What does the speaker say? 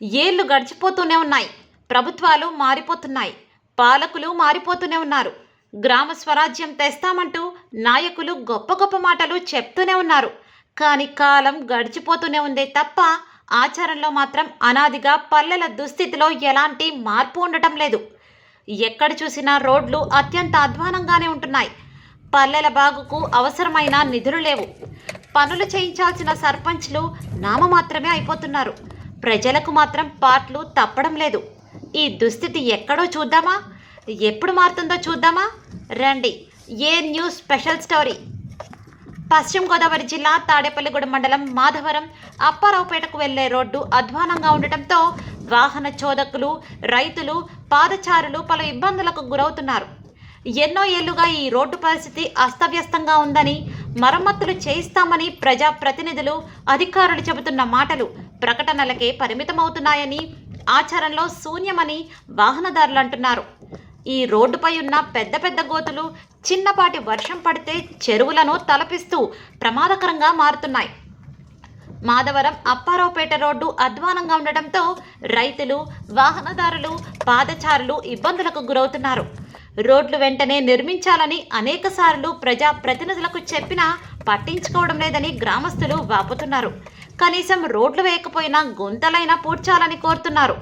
ఏళ్లు గడిచిపోతూనే ఉన్నాయి. ప్రభుత్వాలు మారిపోతున్నాయి. పాలకులు మారిపోతూనే ఉన్నారు. గ్రామ స్వరాజ్యం తెస్తామంటూ నాయకులు గొప్ప గొప్ప మాటలు చెప్తూనే ఉన్నారు. కానీ కాలం గడిచిపోతూనే ఉందే తప్ప ఆచరణలో మాత్రం అనాదిగా పల్లెల దుస్థితిలో ఎలాంటి మార్పు ఉండటం లేదు. ఎక్కడ చూసినా రోడ్లు అత్యంత అధ్వానంగానే ఉంటున్నాయి. పల్లెల బాగుకు అవసరమైన నిధులు లేవు. పనులు చేయించాల్సిన సర్పంచ్లు నామమాత్రమే అయిపోతున్నారు. ప్రజలకు మాత్రం పాట్లు తప్పడం లేదు. ఈ దుస్థితి ఎక్కడో చూద్దామా? ఎప్పుడు మారుతుందో చూద్దామా? రండి, ఏ న్యూస్ స్పెషల్ స్టోరీ. పశ్చిమ గోదావరి జిల్లా తాడేపల్లిగూడెం మండలం మాధవరం అప్పారావుపేటకు వెళ్లే రోడ్డు అధ్వానంగా ఉండటంతో వాహన చోదకులు, రైతులు, పాదచారులు పలు ఇబ్బందులకు గురవుతున్నారు. ఎన్నో ఏళ్లుగా ఈ రోడ్డు పరిస్థితి అస్తవ్యస్తంగా ఉందని, మరమ్మతులు చేయిస్తామని ప్రజాప్రతినిధులు, అధికారులు చెబుతున్న మాటలు ప్రకటనలకే పరిమితమవుతున్నాయని, ఆచరణలో శూన్యమని వాహనదారులు అంటున్నారు. ఈ రోడ్డుపై ఉన్న పెద్ద పెద్ద గోతులు చిన్నపాటి వర్షం పడితే చెరువులను తలపిస్తూ ప్రమాదకరంగా మారుతున్నాయి. మాధవరం అప్పారావుపేట రోడ్డు అధ్వానంగా ఉండటంతో రైతులు, వాహనదారులు, పాదచారులు ఇబ్బందులకు గురవుతున్నారు. రోడ్లు వెంటనే నిర్మించాలని అనేకసార్లు ప్రజాప్రతినిధులకు చెప్పినా పట్టించుకోవడం లేదని గ్రామస్తులు వాపోతున్నారు. కనీసం రోడ్లు వేయకపోయినా గుంతలైనా పూడ్చాలని కోరుతున్నారు.